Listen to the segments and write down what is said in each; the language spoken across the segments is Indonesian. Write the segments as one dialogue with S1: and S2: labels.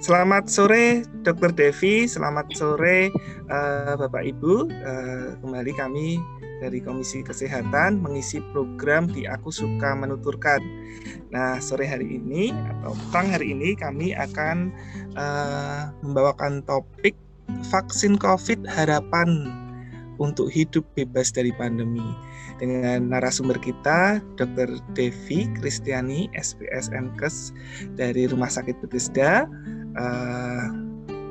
S1: Selamat sore Dr. Devi, selamat sore Bapak Ibu. Kembali kami dari Komisi Kesehatan mengisi program di Aku Suka Menuturkan. Nah, sore hari ini atau petang hari ini kami akan membawakan topik vaksin COVID harapan untuk hidup bebas dari pandemi. Dengan narasumber kita, Dr. Devi Kristiani, SPS MKes dari Rumah Sakit Bethesda.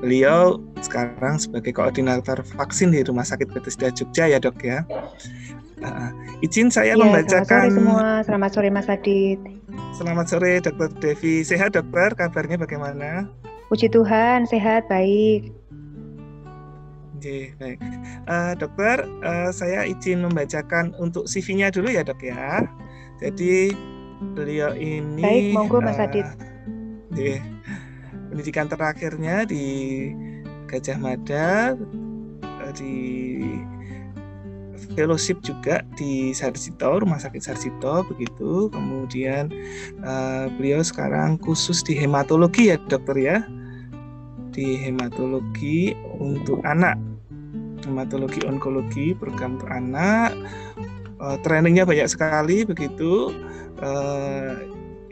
S1: Beliau sekarang sebagai koordinator vaksin di Rumah Sakit Bethesda Jogja ya dok ya. Izin saya membacakan.
S2: Selamat sore semua, selamat sore Mas Adit.
S1: Selamat sore Dr. Devi. Sehat dokter, kabarnya bagaimana?
S2: Puji Tuhan, sehat, baik.
S1: Oke, baik. Dokter, saya izin membacakan untuk CV-nya dulu ya dok ya. Jadi beliau ini.
S2: Baik, monggo Mas Adit.
S1: Pendidikan terakhirnya di Gajah Mada, di fellowship juga di Sarjito, Rumah Sakit Sarjito begitu. Kemudian beliau sekarang khusus di hematologi ya dokter ya, di hematologi untuk anak, hematologi onkologi, program untuk anak. Trainingnya banyak sekali begitu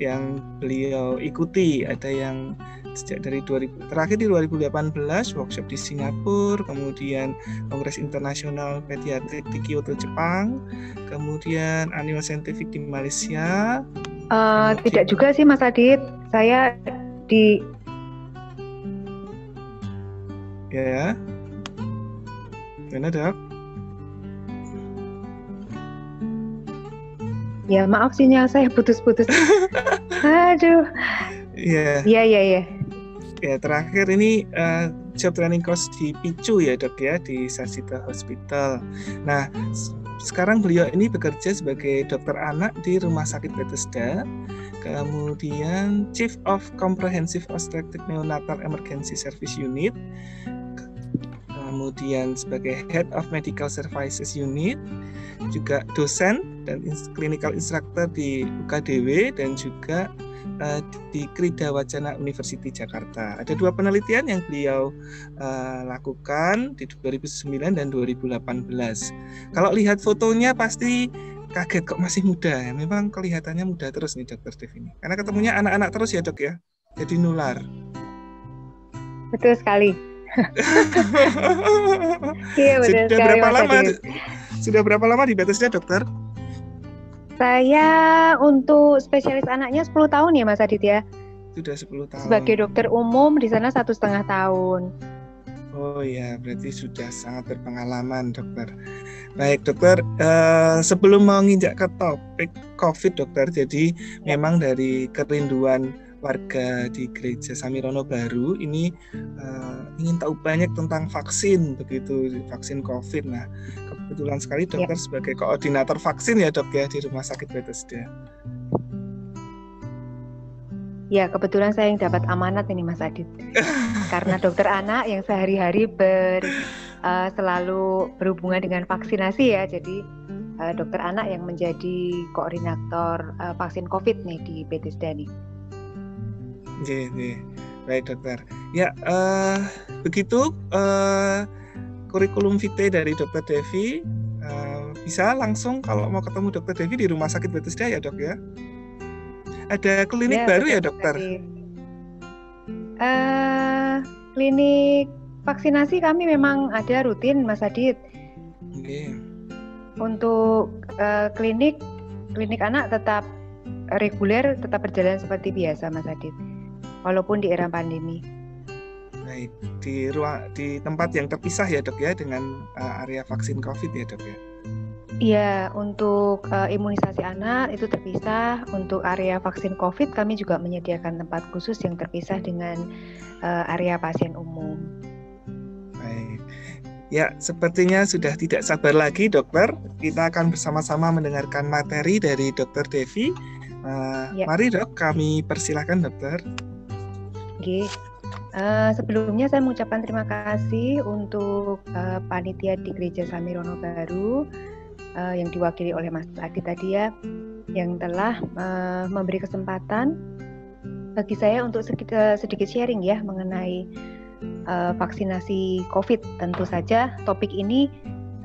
S1: yang beliau ikuti. Ada yang sejak dari terakhir di 2018 workshop di Singapura, kemudian Kongres Internasional Pediatrik di Kyoto, Jepang, kemudian Animal Scientific di Malaysia.
S2: Tidak juga sih Mas Adit, saya di
S1: ya, mana dok?
S2: Ya maaf sinyal saya putus-putus. Aduh.
S1: Iya.
S2: Iya.
S1: Ya terakhir ini job training course di PICU ya dok ya, di Sarjito Hospital. Nah sekarang beliau ini bekerja sebagai dokter anak di Rumah Sakit Bethesda, kemudian Chief of Comprehensive Obstetric Neonatal Emergency Service Unit, kemudian sebagai Head of Medical Services Unit, juga dosen dan clinical instructor di UKDW dan juga di Krida Wacana University Jakarta. Ada 2 penelitian yang beliau lakukan di 2009 dan 2018. Kalau lihat fotonya pasti kaget kok masih muda ya. Memang kelihatannya muda terus nih Dr. Dev ini. Karena ketemunya anak-anak terus ya dok ya. Jadi nular.
S2: Betul sekali. Iya betul
S1: Sudah
S2: sekali.
S1: Berapa lama? Sudah berapa lama di Bethesda dokter?
S2: Saya untuk spesialis anaknya 10 tahun ya Mas Adit ya.
S1: Sudah 10 tahun.
S2: Sebagai dokter umum di sana 1,5 tahun.
S1: Oh ya, berarti sudah sangat berpengalaman dokter. Baik dokter, sebelum menginjak ke topik COVID dokter, jadi memang dari kerinduan warga di Gereja Samirono Baru ini ingin tahu banyak tentang vaksin begitu, vaksin COVID. Nah kebetulan sekali dokter sebagai koordinator vaksin ya dok ya di Rumah Sakit Bethesda.
S2: Ya kebetulan saya yang dapat amanat ini Mas Adit. Karena dokter anak yang sehari-hari selalu berhubungan dengan vaksinasi ya. Jadi dokter anak yang menjadi koordinator vaksin COVID nih di Bethesda nih.
S1: Baik dokter. Ya begitu kurikulum vitae dari Dr. Devi. Bisa langsung kalau mau ketemu Dr. Devi di Rumah Sakit Bethesda ya dok ya. Ada klinik baru ya dokter?
S2: Klinik vaksinasi kami memang ada rutin Mas Adit. Untuk klinik anak tetap reguler, tetap berjalan seperti biasa Mas Adit. Walaupun di era pandemi.
S1: Baik, di tempat yang terpisah ya dok ya dengan area vaksin COVID ya dok ya?
S2: Iya, untuk imunisasi anak itu terpisah. Untuk area vaksin COVID kami juga menyediakan tempat khusus yang terpisah dengan area pasien umum.
S1: Baik, ya sepertinya sudah tidak sabar lagi dokter. Kita akan bersama-sama mendengarkan materi dari Dr. Devi. Mari dok, kami persilahkan dokter.
S2: Oke. Sebelumnya saya mengucapkan terima kasih untuk panitia di Gereja Samirono Baru yang diwakili oleh Mas Adit tadi ya, yang telah memberi kesempatan bagi saya untuk sedikit sharing ya mengenai vaksinasi COVID. Tentu saja topik ini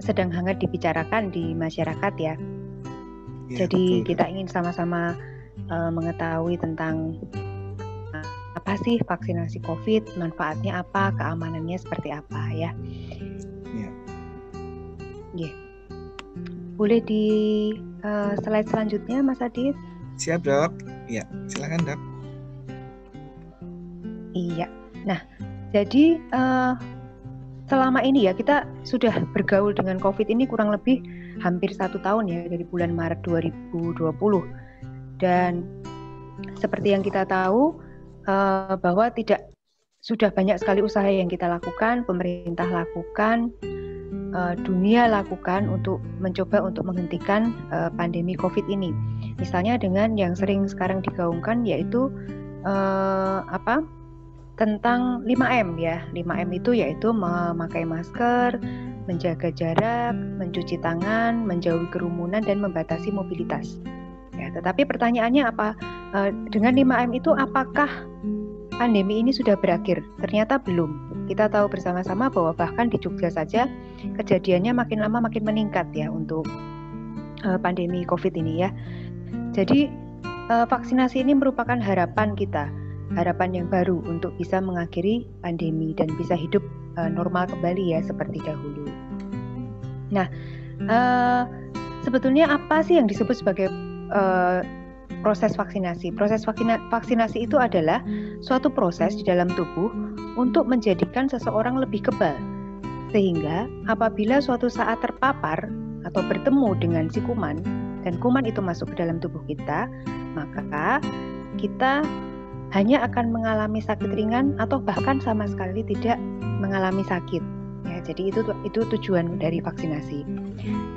S2: sedang hangat dibicarakan di masyarakat ya. Jadi betul. Kita ingin sama-sama mengetahui tentang apa sih vaksinasi COVID, manfaatnya apa, keamanannya seperti apa ya. Yeah. Boleh di slide selanjutnya, Mas Adit?
S1: Siap, Dok. Ya, silakan, Dok.
S2: Iya. Nah, jadi selama ini ya kita sudah bergaul dengan COVID ini kurang lebih hampir 1 tahun ya, dari bulan Maret 2020. Dan seperti yang kita tahu bahwa sudah banyak sekali usaha yang kita lakukan, pemerintah lakukan, dunia lakukan untuk mencoba untuk menghentikan pandemi COVID ini. Misalnya dengan yang sering sekarang digaungkan yaitu tentang 5M ya. 5M itu yaitu memakai masker, menjaga jarak, mencuci tangan, menjauhi kerumunan dan membatasi mobilitas. Ya, tetapi pertanyaannya apa? Dengan 5M itu apakah pandemi ini sudah berakhir? Ternyata belum. Kita tahu bersama-sama bahwa bahkan di Jogja saja kejadiannya makin lama makin meningkat ya untuk pandemi COVID ini ya. Jadi vaksinasi ini merupakan harapan kita, harapan yang baru untuk bisa mengakhiri pandemi dan bisa hidup normal kembali ya seperti dahulu. Nah, sebetulnya apa sih yang disebut sebagai proses vaksinasi? Proses vaksinasi itu adalah suatu proses di dalam tubuh untuk menjadikan seseorang lebih kebal, sehingga apabila suatu saat terpapar atau bertemu dengan si kuman dan kuman itu masuk ke dalam tubuh kita, maka kita hanya akan mengalami sakit ringan atau bahkan sama sekali tidak mengalami sakit. Ya, jadi itu tujuan dari vaksinasi.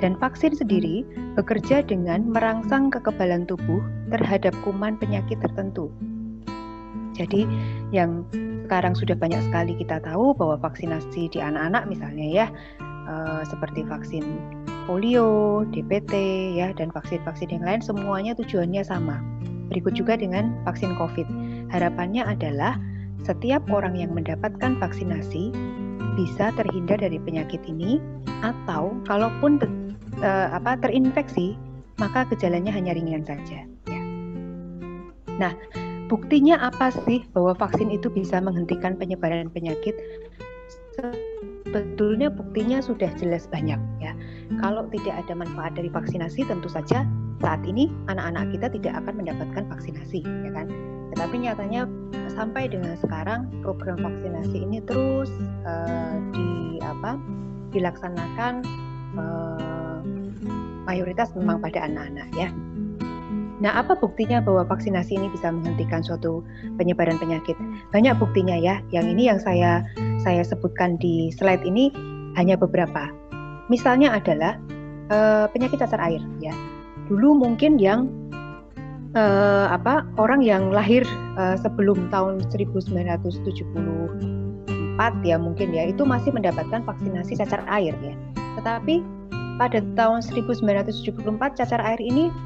S2: Dan vaksin sendiri bekerja dengan merangsang kekebalan tubuh terhadap kuman penyakit tertentu. Jadi yang sekarang sudah banyak sekali kita tahu bahwa vaksinasi di anak-anak misalnya ya, seperti vaksin polio, DPT ya, dan vaksin-vaksin yang lain semuanya tujuannya sama. Berikut juga dengan vaksin COVID. Harapannya adalah setiap orang yang mendapatkan vaksinasi bisa terhindar dari penyakit ini, atau kalaupun terinfeksi maka gejalanya hanya ringan saja ya. Nah, buktinya apa sih bahwa vaksin itu bisa menghentikan penyebaran penyakit? Sebetulnya buktinya sudah jelas banyak ya. Kalau tidak ada manfaat dari vaksinasi, tentu saja saat ini anak-anak kita tidak akan mendapatkan vaksinasi ya kan. Tetapi nyatanya sampai dengan sekarang program vaksinasi ini terus dilaksanakan mayoritas memang pada anak-anak ya. Nah, apa buktinya bahwa vaksinasi ini bisa menghentikan suatu penyebaran penyakit? Banyak buktinya ya. Yang ini yang saya sebutkan di slide ini hanya beberapa. Misalnya adalah penyakit cacar air ya. Dulu mungkin yang orang yang lahir sebelum tahun 1974 ya mungkin ya, itu masih mendapatkan vaksinasi cacar air ya. Tetapi pada tahun 1974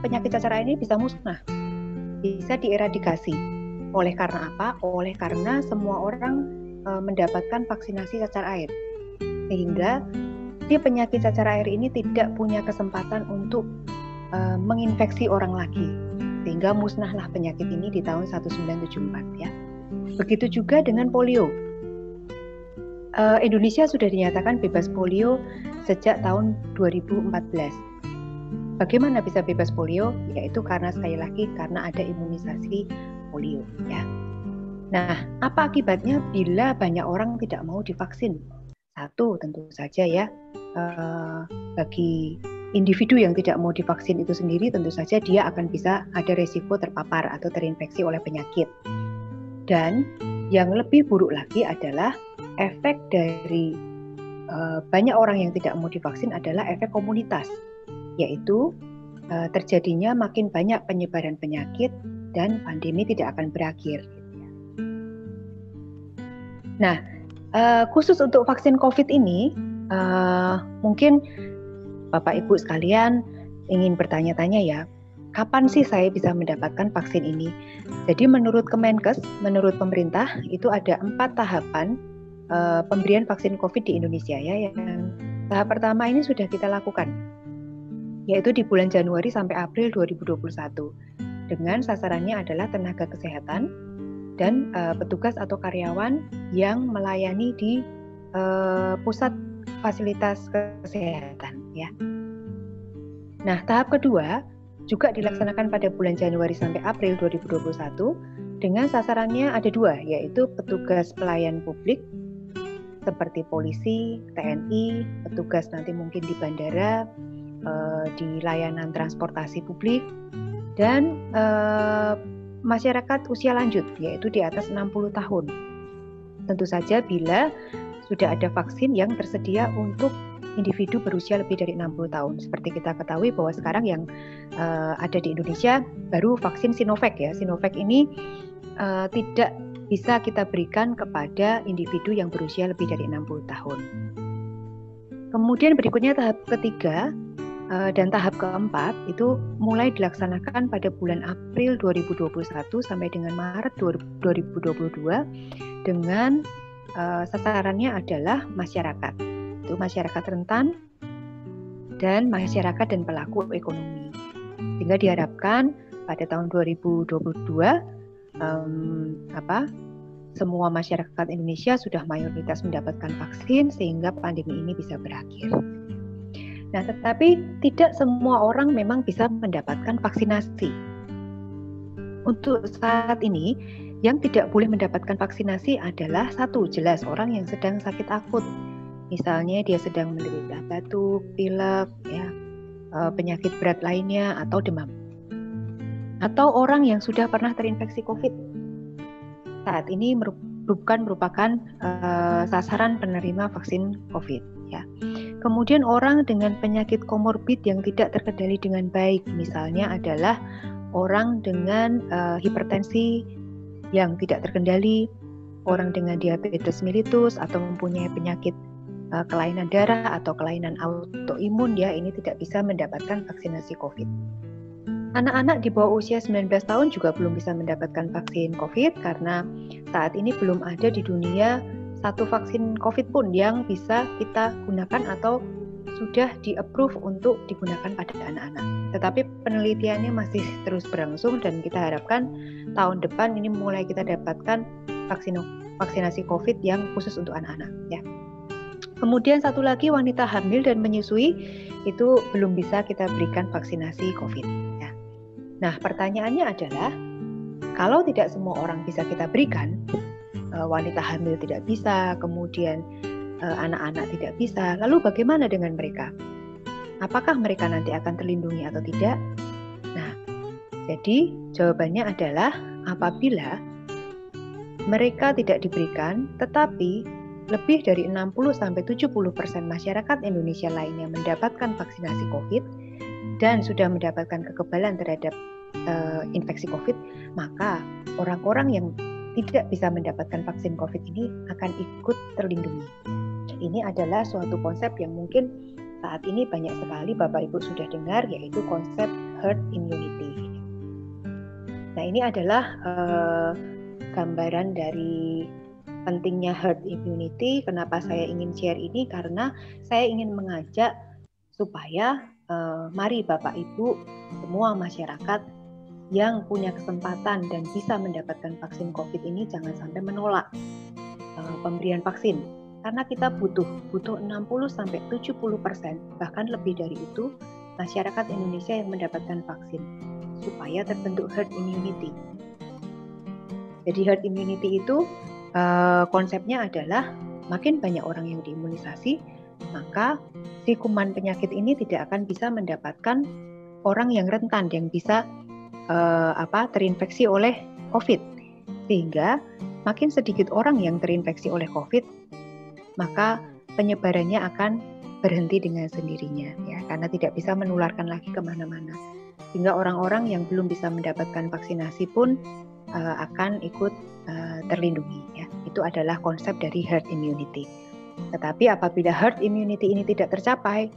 S2: penyakit cacar air ini bisa musnah, bisa dieradikasi. Oleh karena apa? Oleh karena semua orang mendapatkan vaksinasi cacar air, sehingga si penyakit cacar air ini tidak punya kesempatan untuk menginfeksi orang lagi, sehingga musnahlah penyakit ini di tahun 1974 ya. Begitu juga dengan polio. Indonesia sudah dinyatakan bebas polio sejak tahun 2014. Bagaimana bisa bebas polio? Yaitu karena sekali lagi karena ada imunisasi polio ya. Nah, apa akibatnya bila banyak orang tidak mau divaksin? Satu, tentu saja ya, bagi individu yang tidak mau divaksin itu sendiri, tentu saja dia akan bisa ada resiko terpapar atau terinfeksi oleh penyakit. Dan yang lebih buruk lagi adalah efek dari banyak orang yang tidak mau divaksin adalah efek komunitas, yaitu terjadinya makin banyak penyebaran penyakit dan pandemi tidak akan berakhir. Nah, khusus untuk vaksin COVID ini, mungkin Bapak Ibu sekalian ingin bertanya-tanya ya, kapan sih saya bisa mendapatkan vaksin ini? Jadi menurut Kemenkes, menurut pemerintah itu ada 4 tahapan pemberian vaksin COVID di Indonesia ya. Yang tahap pertama ini sudah kita lakukan, yaitu di bulan Januari sampai April 2021. Dengan sasarannya adalah tenaga kesehatan dan petugas atau karyawan yang melayani di pusat fasilitas kesehatan ya. Nah, tahap kedua juga dilaksanakan pada bulan Januari sampai April 2021 dengan sasarannya ada 2, yaitu petugas pelayan publik seperti polisi, TNI, petugas nanti mungkin di bandara, di layanan transportasi publik, dan masyarakat usia lanjut yaitu di atas 60 tahun. Tentu saja bila sudah ada vaksin yang tersedia untuk individu berusia lebih dari 60 tahun. Seperti kita ketahui bahwa sekarang yang ada di Indonesia baru vaksin Sinovac ya. Sinovac ini tidak bisa kita berikan kepada individu yang berusia lebih dari 60 tahun. Kemudian berikutnya tahap ketiga dan tahap keempat itu mulai dilaksanakan pada bulan April 2021 sampai dengan Maret 2022 dengan sasarannya adalah masyarakat. Itu masyarakat rentan dan masyarakat dan pelaku ekonomi. Sehingga diharapkan pada tahun 2022 semua masyarakat Indonesia sudah mayoritas mendapatkan vaksin sehingga pandemi ini bisa berakhir. Nah, tetapi tidak semua orang memang bisa mendapatkan vaksinasi. Untuk saat ini, yang tidak boleh mendapatkan vaksinasi adalah satu, jelas orang yang sedang sakit akut. Misalnya dia sedang menderita batuk, pilek, ya, penyakit berat lainnya atau demam. Atau orang yang sudah pernah terinfeksi COVID. Saat ini bukan merupakan sasaran penerima vaksin COVID. Ya. Kemudian orang dengan penyakit komorbid yang tidak terkendali dengan baik, misalnya adalah orang dengan hipertensi yang tidak terkendali, orang dengan diabetes mellitus atau mempunyai penyakit kelainan darah atau kelainan autoimun ya, ini tidak bisa mendapatkan vaksinasi COVID. Anak-anak di bawah usia 19 tahun juga belum bisa mendapatkan vaksin COVID karena saat ini belum ada di dunia satu vaksin COVID pun yang bisa kita gunakan atau sudah di-approve untuk digunakan pada anak-anak. Tetapi penelitiannya masih terus berlangsung dan kita harapkan tahun depan ini mulai kita dapatkan vaksinasi COVID yang khusus untuk anak-anak ya. Kemudian satu lagi, wanita hamil dan menyusui itu belum bisa kita berikan vaksinasi COVID ya. Nah, pertanyaannya adalah kalau tidak semua orang bisa kita berikan, wanita hamil tidak bisa, kemudian anak-anak tidak bisa, lalu bagaimana dengan mereka? Apakah mereka nanti akan terlindungi atau tidak? Nah, jadi jawabannya adalah apabila mereka tidak diberikan, tetapi lebih dari 60-70% masyarakat Indonesia lainnya mendapatkan vaksinasi COVID dan sudah mendapatkan kekebalan terhadap infeksi COVID, maka orang-orang yang tidak bisa mendapatkan vaksin COVID ini akan ikut terlindungi. Ini adalah suatu konsep yang mungkin saat ini banyak sekali Bapak Ibu sudah dengar, yaitu konsep herd immunity. Nah, ini adalah gambaran dari pentingnya herd immunity. Kenapa saya ingin share ini? Karena saya ingin mengajak supaya mari Bapak Ibu semua masyarakat yang punya kesempatan dan bisa mendapatkan vaksin COVID ini jangan sampai menolak pemberian vaksin. Karena kita butuh 60-70%, bahkan lebih dari itu, masyarakat Indonesia yang mendapatkan vaksin supaya terbentuk herd immunity. Jadi herd immunity itu konsepnya adalah makin banyak orang yang diimunisasi, maka si kuman penyakit ini tidak akan bisa mendapatkan orang yang rentan yang bisa terinfeksi oleh COVID. Sehingga makin sedikit orang yang terinfeksi oleh COVID, maka penyebarannya akan berhenti dengan sendirinya, ya, karena tidak bisa menularkan lagi kemana-mana. Sehingga orang-orang yang belum bisa mendapatkan vaksinasi pun akan ikut terlindungi. Ya. Itu adalah konsep dari herd immunity. Tetapi apabila herd immunity ini tidak tercapai,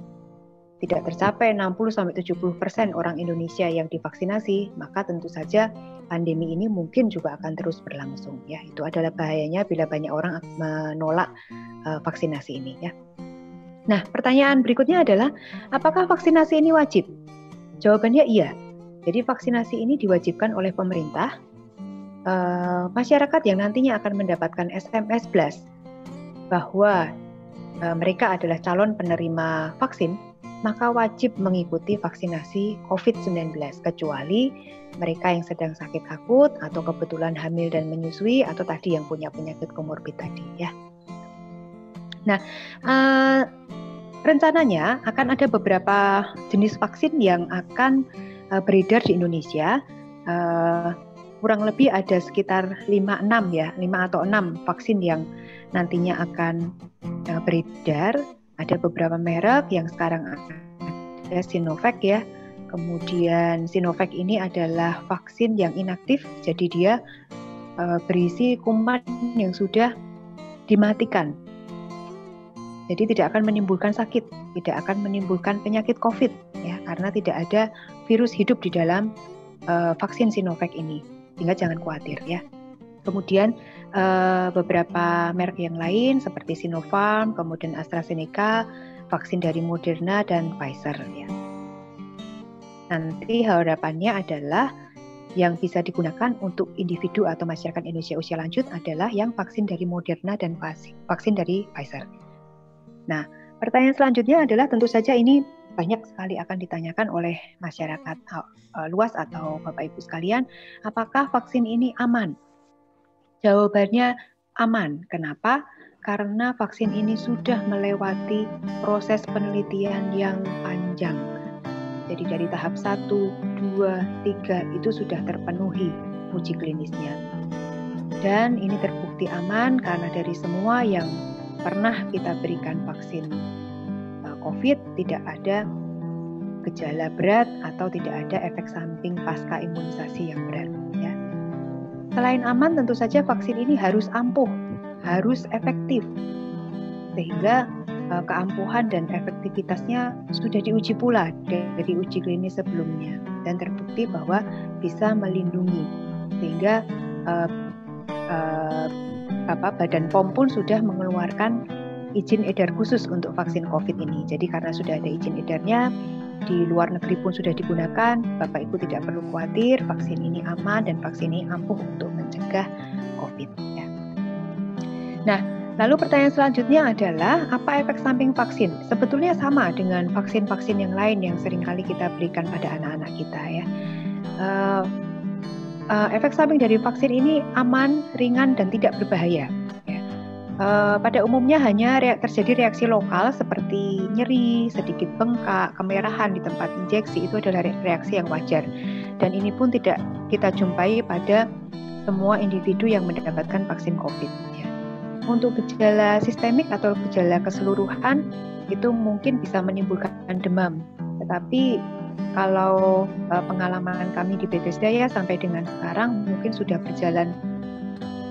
S2: tidak tercapai 60-70% orang Indonesia yang divaksinasi, maka tentu saja pandemi ini mungkin juga akan terus berlangsung ya. Itu adalah bahayanya bila banyak orang menolak vaksinasi ini ya. Nah, pertanyaan berikutnya adalah apakah vaksinasi ini wajib? Jawabannya iya. Jadi vaksinasi ini diwajibkan oleh pemerintah. Masyarakat yang nantinya akan mendapatkan SMS blast bahwa mereka adalah calon penerima vaksin, maka wajib mengikuti vaksinasi COVID-19 kecuali mereka yang sedang sakit akut atau kebetulan hamil dan menyusui atau tadi yang punya penyakit komorbid tadi ya. Nah, rencananya akan ada beberapa jenis vaksin yang akan beredar di Indonesia. Kurang lebih ada sekitar 5 atau 6 vaksin yang nantinya akan beredar. Ada beberapa merek yang sekarang ada Sinovac ya. Kemudian Sinovac ini adalah vaksin yang inaktif, jadi dia berisi kuman yang sudah dimatikan. Jadi tidak akan menimbulkan sakit, tidak akan menimbulkan penyakit COVID ya, karena tidak ada virus hidup di dalam vaksin Sinovac ini. Sehingga jangan khawatir ya. Kemudian beberapa merek yang lain seperti Sinopharm, kemudian AstraZeneca, vaksin dari Moderna dan Pfizer ya. Nanti harapannya adalah yang bisa digunakan untuk individu atau masyarakat Indonesia usia lanjut adalah yang vaksin dari Moderna dan vaksin dari Pfizer. Nah, pertanyaan selanjutnya adalah tentu saja ini banyak sekali akan ditanyakan oleh masyarakat luas atau Bapak Ibu sekalian, apakah vaksin ini aman? Jawabannya aman. Kenapa? Karena vaksin ini sudah melewati proses penelitian yang panjang. Jadi dari tahap 1, 2, 3 itu sudah terpenuhi uji klinisnya. Dan ini terbukti aman karena dari semua yang pernah kita berikan vaksin COVID tidak ada gejala berat atau tidak ada efek samping pasca imunisasi yang berat ya. Selain aman, tentu saja vaksin ini harus ampuh, harus efektif, sehingga keampuhan dan efektivitasnya sudah diuji pula dari uji klinis sebelumnya dan terbukti bahwa bisa melindungi, sehingga Badan POM pun sudah mengeluarkan izin edar khusus untuk vaksin COVID ini. Jadi karena sudah ada izin edarnya, di luar negeri pun sudah digunakan, Bapak Ibu tidak perlu khawatir, vaksin ini aman dan vaksin ini ampuh untuk mencegah COVID. Ya. Nah, lalu pertanyaan selanjutnya adalah apa efek samping vaksin? Sebetulnya sama dengan vaksin-vaksin yang lain yang seringkali kita berikan pada anak-anak kita ya. Efek samping dari vaksin ini aman, ringan dan tidak berbahaya. Pada umumnya hanya terjadi reaksi lokal seperti nyeri, sedikit bengkak, kemerahan di tempat injeksi, itu adalah reaksi yang wajar. Dan ini pun tidak kita jumpai pada semua individu yang mendapatkan vaksin COVID. Ya. Untuk gejala sistemik atau gejala keseluruhan itu mungkin bisa menimbulkan demam. Tetapi kalau pengalaman kami di Bethesda ya sampai dengan sekarang mungkin sudah berjalan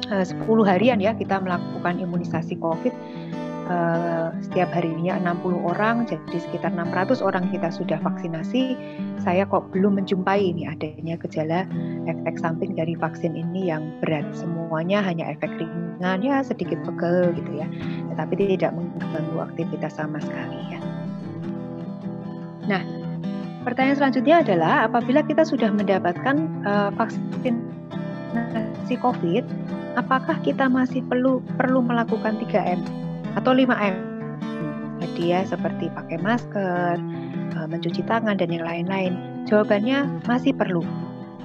S2: 10 harian ya kita melakukan imunisasi COVID, setiap harinya 60 orang, jadi sekitar 600 orang kita sudah vaksinasi. Saya kok belum menjumpai ini adanya gejala efek samping dari vaksin ini yang berat. Semuanya hanya efek ringan ya, sedikit pegel gitu ya, tetapi tidak mengganggu aktivitas sama sekali ya. Nah, pertanyaan selanjutnya adalah apabila kita sudah mendapatkan vaksinasi COVID, apakah kita masih perlu melakukan 3M atau 5M? Jadi ya seperti pakai masker, mencuci tangan dan yang lain-lain. Jawabannya masih perlu.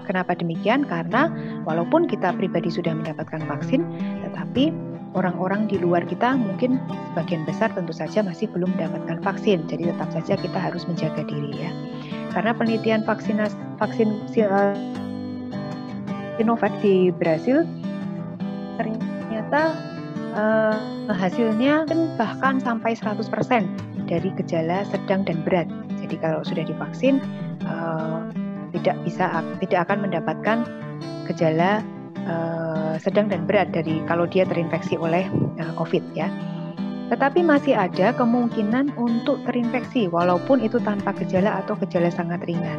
S2: Kenapa demikian? Karena walaupun kita pribadi sudah mendapatkan vaksin, tetapi orang-orang di luar kita mungkin sebagian besar tentu saja masih belum mendapatkan vaksin. Jadi tetap saja kita harus menjaga diri ya. Karena penelitian vaksin Sinovac di Brasil ternyata hasilnya bahkan sampai 100% dari gejala sedang dan berat. Jadi kalau sudah divaksin tidak akan mendapatkan gejala sedang dan berat dari kalau dia terinfeksi oleh COVID ya. Tetapi masih ada kemungkinan untuk terinfeksi walaupun itu tanpa gejala atau gejala sangat ringan.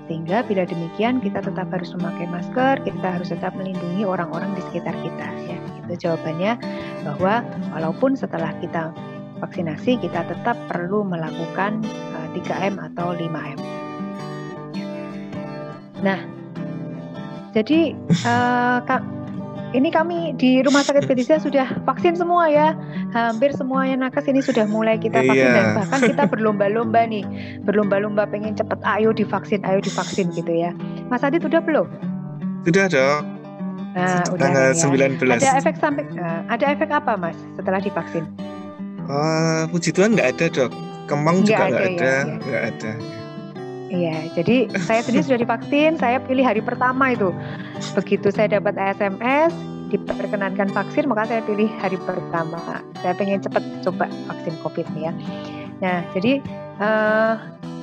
S2: Sehingga bila demikian kita tetap harus memakai masker, kita harus tetap melindungi orang-orang di sekitar kita ya. Itu jawabannya, bahwa walaupun setelah kita vaksinasi kita tetap perlu melakukan 3M atau 5M. Nah, jadi ini kami di Rumah Sakit Bethesda sudah vaksin semua ya. Hampir semuanya nakes ini sudah mulai kita vaksin. Dan bahkan kita berlomba-lomba nih. Berlomba-lomba pengen cepet ayo divaksin gitu ya. Mas Adit udah belum?
S1: Sudah dok.
S2: Nah,
S1: tanggal
S2: udah,
S1: 19.
S2: Ada efek samping, ada efek apa Mas setelah divaksin?
S1: Puji Tuhan nggak ada dok. Kemang juga nggak ada.
S2: Ya.
S1: Nggak ada.
S2: Iya, jadi saya sendiri sudah divaksin, saya pilih hari pertama itu. Begitu saya dapat SMS, diperkenankan vaksin, maka saya pilih hari pertama. Saya pengen cepat coba vaksin COVID nih ya. Nah, jadi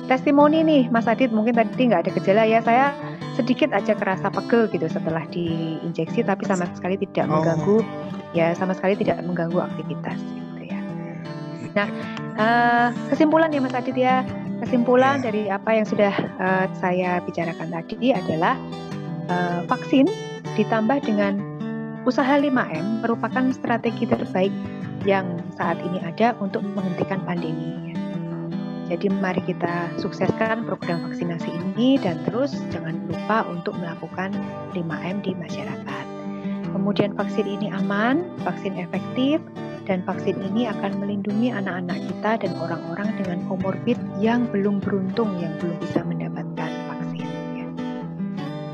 S2: testimoni nih Mas Adit, mungkin tadi nggak ada gejala ya, saya sedikit aja kerasa pegel gitu setelah diinjeksi, tapi sama sekali tidak mengganggu, ya sama sekali tidak mengganggu aktivitas gitu ya. Nah, kesimpulan ya Mas Adit ya. Kesimpulan dari apa yang sudah saya bicarakan tadi adalah vaksin ditambah dengan usaha 5M merupakan strategi terbaik yang saat ini ada untuk menghentikan pandemi. Jadi mari kita sukseskan program vaksinasi ini dan terus jangan lupa untuk melakukan 5M di masyarakat. Kemudian vaksin ini aman, vaksin efektif, dan vaksin ini akan melindungi anak-anak kita dan orang-orang dengan komorbid yang belum beruntung, yang belum bisa mendapatkan vaksin. Ya.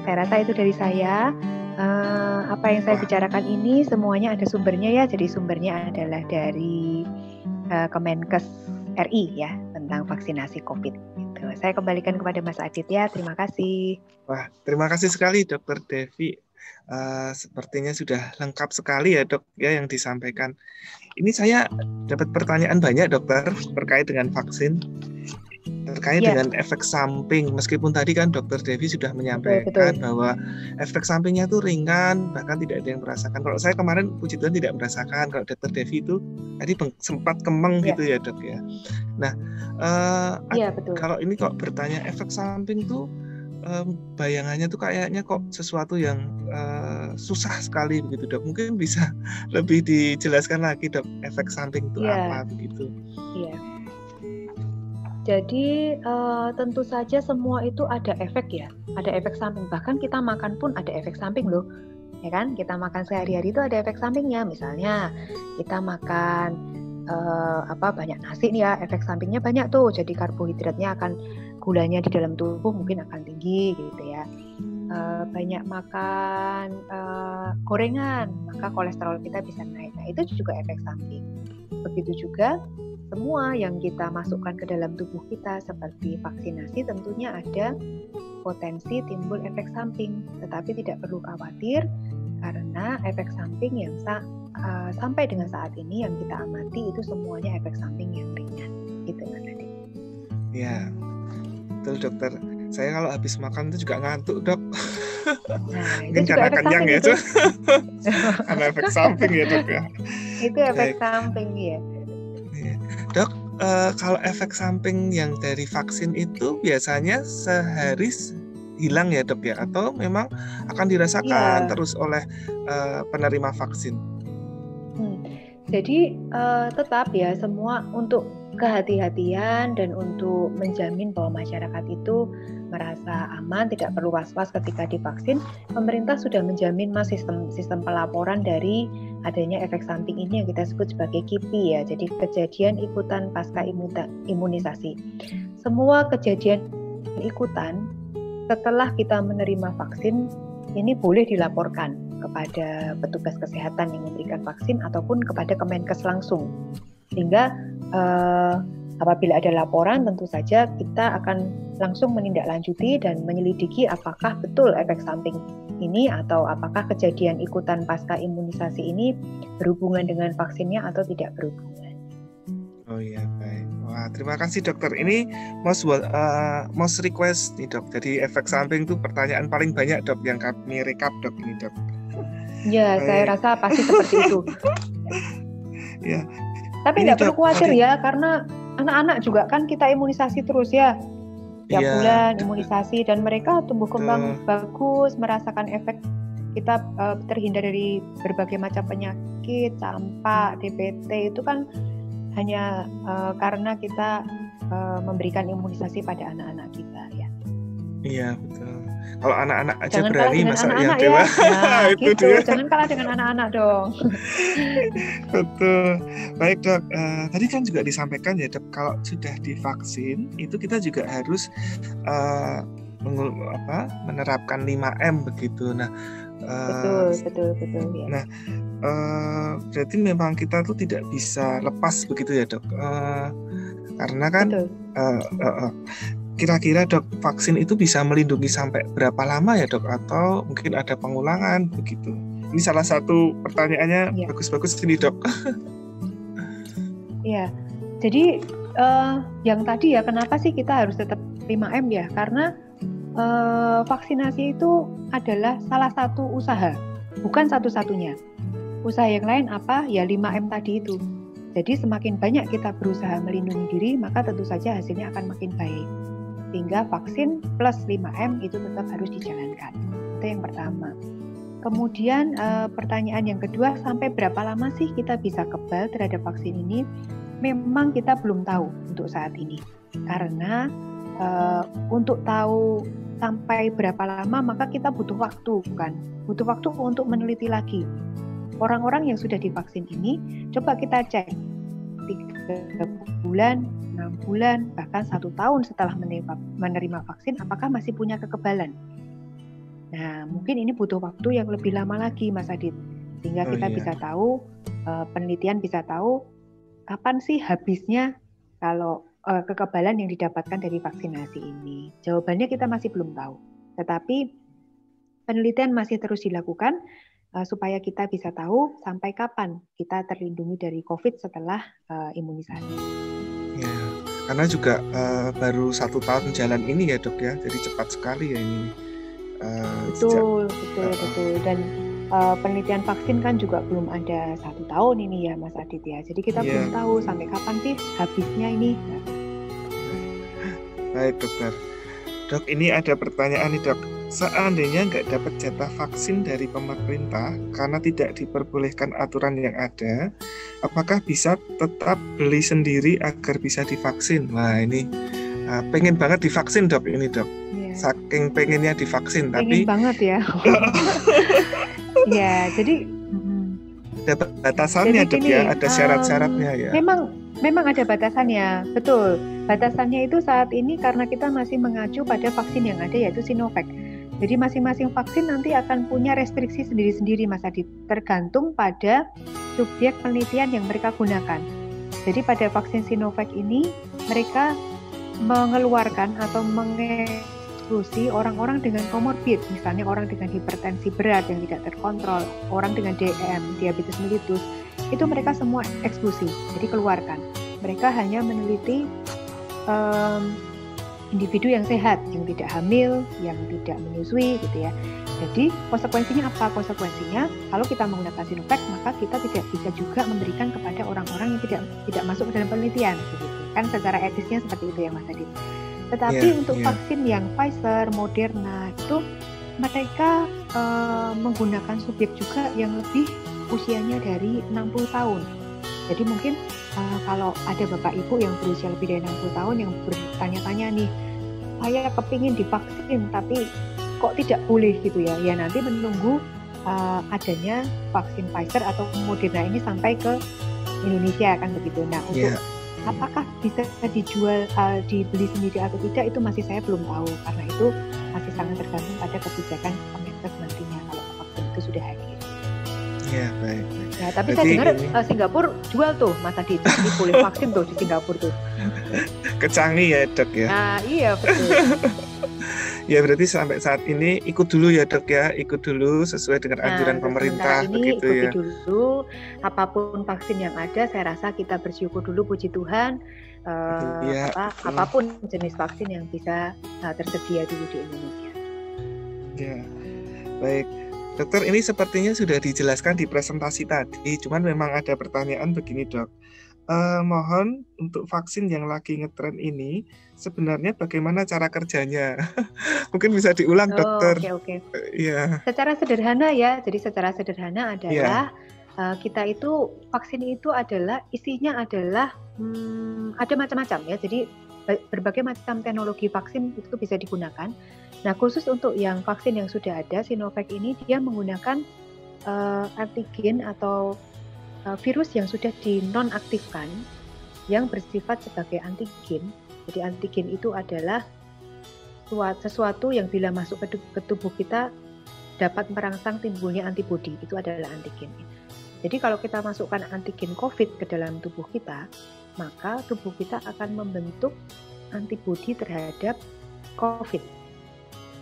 S2: Saya rasa itu dari saya. Apa yang saya bicarakan ini semuanya ada sumbernya ya. Jadi sumbernya adalah dari Kemenkes RI ya tentang vaksinasi COVID. Gitu. Saya kembalikan kepada Mas Adit ya. Terima kasih.
S1: Wah, terima kasih sekali Dr. Devi. Sepertinya sudah lengkap sekali ya dok ya yang disampaikan. Ini saya dapat pertanyaan banyak dokter terkait dengan vaksin, terkait dengan efek samping. Meskipun tadi kan Dr. Devi sudah menyampaikan bahwa efek sampingnya itu ringan, bahkan tidak ada yang merasakan. Kalau saya kemarin puji Tuhan tidak merasakan. Kalau Dr. Devi itu tadi sempat kemeng gitu ya dok ya. Nah, kalau ini kok bertanya efek samping itu bayangannya tuh kayaknya kok sesuatu yang susah sekali begitu dok. Mungkin bisa lebih dijelaskan lagi dok, efek samping itu apa begitu? Iya.
S2: Jadi tentu saja semua itu ada efek ya, ada efek samping. Bahkan kita makan pun ada efek samping loh, ya kan? Kita makan sehari-hari itu ada efek sampingnya. Misalnya kita makan banyak nasi nih ya, efek sampingnya banyak tuh. Jadi karbohidratnya gulanya di dalam tubuh mungkin akan tinggi gitu ya. Banyak makan gorengan, maka kolesterol kita bisa naik. Nah, itu juga efek samping. Begitu juga semua yang kita masukkan ke dalam tubuh kita seperti vaksinasi tentunya ada potensi timbul efek samping. Tetapi tidak perlu khawatir karena efek samping yang sampai dengan saat ini yang kita amati itu semuanya efek samping yang ringan. Gitu Mas Adi.
S1: Ya. Betul dokter, saya kalau habis makan itu juga ngantuk dok.
S2: Nah,
S1: mungkin karena kenyang ya dok. Karena efek samping ya dok ya.
S2: Itu efek samping ya.
S1: Dok, kalau efek samping yang dari vaksin itu biasanya sehari hilang ya dok ya, atau memang akan dirasakan terus oleh penerima vaksin?
S2: Jadi tetap ya semua untuk kehati-hatian dan untuk menjamin bahwa masyarakat itu merasa aman, tidak perlu was-was ketika divaksin. Pemerintah sudah menjamin sistem pelaporan dari adanya efek samping ini yang kita sebut sebagai KIPI ya. Jadi kejadian ikutan pasca imunisasi. Semua kejadian ikutan setelah kita menerima vaksin ini boleh dilaporkan kepada petugas kesehatan yang memberikan vaksin ataupun kepada Kemenkes langsung. Sehingga apabila ada laporan tentu saja kita akan langsung menindaklanjuti dan menyelidiki apakah betul efek samping ini atau apakah kejadian ikutan pasca imunisasi ini berhubungan dengan vaksinnya atau tidak berhubungan.
S1: Oh iya, baik. Wah, terima kasih dokter. Ini most request nih dok. Jadi efek samping itu pertanyaan paling banyak dok yang kami rekap dok ini dok.
S2: Ya, saya rasa pasti seperti itu.
S1: Ya.
S2: Tapi
S1: Ini
S2: tidak perlu
S1: Dok,
S2: khawatir
S1: tadi
S2: ya, karena anak-anak juga kan kita imunisasi terus ya. Tiap
S1: iya
S2: bulan
S1: betul,
S2: imunisasi dan mereka tumbuh kembang
S1: betul.
S2: bagus, merasakan efek kita terhindar dari berbagai macam penyakit, campak, DPT itu kan hanya karena kita memberikan imunisasi pada anak-anak kita ya.
S1: Iya betul. Kalau anak-anak aja
S2: Jangan kalah
S1: berani,
S2: dengan
S1: masa yang
S2: anak-anak ya.
S1: dewasa
S2: Nah,
S1: itu
S2: gitu.
S1: dia.
S2: Jangan kalah dengan anak-anak dong.
S1: Betul. Baik Dok, tadi kan juga disampaikan ya Dok, kalau sudah divaksin itu kita juga harus eh, menerapkan 5M begitu. Nah,
S2: Betul ya.
S1: nah berarti memang kita tuh tidak bisa lepas begitu ya Dok, karena kan
S2: Betul.
S1: kira-kira Dok, vaksin itu bisa melindungi sampai berapa lama ya Dok, atau mungkin ada pengulangan begitu? Ini salah satu pertanyaannya
S2: Iya.
S1: bagus-bagus ini Dok.
S2: Iya. Jadi yang tadi ya, kenapa sih kita harus tetap 5M ya? Karena vaksinasi itu adalah salah satu usaha, bukan satu-satunya. Usaha yang lain apa? Ya 5M tadi itu. Jadi semakin banyak kita berusaha melindungi diri, maka tentu saja hasilnya akan makin baik. Sehingga vaksin plus 5M itu tetap harus dijalankan. Itu yang pertama. Kemudian pertanyaan yang kedua, sampai berapa lama sih kita bisa kebal terhadap vaksin ini? Memang kita belum tahu untuk saat ini. Karena untuk tahu sampai berapa lama, maka kita butuh waktu, kan? Butuh waktu untuk meneliti lagi. Orang-orang yang sudah divaksin ini, coba kita cek 3 bulan, 6 bulan, bahkan 1 tahun setelah menerima vaksin, apakah masih punya kekebalan. Nah, mungkin ini butuh waktu yang lebih lama lagi, Mas Adit. Sehingga kita bisa tahu, penelitian bisa tahu, kapan sih habisnya kalau kekebalan yang didapatkan dari vaksinasi ini. Jawabannya kita masih belum tahu. Tetapi penelitian masih terus dilakukan, supaya kita bisa tahu sampai kapan kita terlindungi dari COVID setelah imunisasi.
S1: Ya, karena juga baru 1 tahun jalan ini ya Dok ya, jadi cepat sekali ya ini.
S2: Betul. Dan penelitian vaksin kan juga belum ada 1 tahun ini ya Mas Adit ya. Jadi kita belum tahu sampai kapan sih habisnya ini.
S1: Baik Dokter. Dok, ini ada pertanyaan nih Dok. Seandainya nggak dapat jatah vaksin dari pemerintah karena tidak diperbolehkan aturan yang ada, apakah bisa tetap beli sendiri agar bisa divaksin? Wah ini pengen banget divaksin Dok ini Dok. Saking pengennya divaksin, tapi
S2: banget ya. Ya, jadi
S1: ada batasannya Dok ya, ada syarat-syaratnya ya.
S2: Memang ada batasannya, betul. Batasannya itu saat ini karena kita masih mengacu pada vaksin yang ada, yaitu Sinovac. Jadi masing-masing vaksin nanti akan punya restriksi sendiri-sendiri Mas Adit, tergantung pada subjek penelitian yang mereka gunakan. Jadi pada vaksin Sinovac ini mereka mengeluarkan atau mengeksklusi orang-orang dengan komorbid, misalnya orang dengan hipertensi berat yang tidak terkontrol, orang dengan DM, diabetes mellitus, itu mereka semua eksklusi, jadi keluarkan. Mereka hanya meneliti individu yang sehat, yang tidak hamil, yang tidak menyusui gitu ya. Jadi konsekuensinya apa? Konsekuensinya kalau kita menggunakan Sinovac, maka kita tidak bisa juga memberikan kepada orang-orang yang tidak masuk ke dalam penelitian begitu. Kan secara etisnya seperti itu ya Mas Adit. Tetapi untuk vaksin yang Pfizer, Moderna itu mereka menggunakan subjek juga yang lebih usianya dari 60 tahun. Jadi mungkin kalau ada Bapak Ibu yang berusia lebih dari 60 tahun yang bertanya-tanya nih, saya kepingin divaksin tapi kok tidak boleh gitu ya. Ya nanti menunggu adanya vaksin Pfizer atau Moderna ini sampai ke Indonesia kan begitu. Nah untuk apakah bisa dijual, dibeli sendiri atau tidak, itu masih saya belum tahu. Karena itu masih sangat tergantung pada kebijakan Kemenkes nantinya kalau vaksin itu sudah hadir.
S1: Ya, baik.
S2: Ya, tapi saya dengar Singapura jual tuh Mas Adit, jadi boleh vaksin tuh di Singapura tuh.
S1: Kecanggih ya Dok ya.
S2: Nah iya betul.
S1: Ya berarti sampai saat ini ikut dulu ya Dok ya, ikut dulu sesuai dengan anjuran pemerintah begitu ya.
S2: Ikuti dulu apapun vaksin yang ada, saya rasa kita bersyukur dulu, puji Tuhan. Apapun jenis vaksin yang bisa tersedia dulu di Indonesia.
S1: Ya, baik. Dokter, ini sepertinya sudah dijelaskan di presentasi tadi, cuman memang ada pertanyaan begini Dok. mohon untuk vaksin yang lagi ngetren ini, sebenarnya bagaimana cara kerjanya? Mungkin bisa diulang,
S2: Oh,
S1: dokter.
S2: oke.
S1: Iya.
S2: Secara sederhana ya, jadi secara sederhana
S1: Iya.
S2: adalah kita itu vaksin itu adalah isinya adalah ada macam-macam ya. Jadi berbagai macam teknologi vaksin itu bisa digunakan. Nah, khusus untuk yang vaksin yang sudah ada Sinovac ini dia menggunakan antigen atau virus yang sudah dinonaktifkan yang bersifat sebagai antigen. Jadi antigen itu adalah sesuatu yang bila masuk ke tubuh kita dapat merangsang timbulnya antibodi, itu adalah antigen. Jadi kalau kita masukkan antigen COVID ke dalam tubuh kita, maka tubuh kita akan membentuk antibodi terhadap COVID.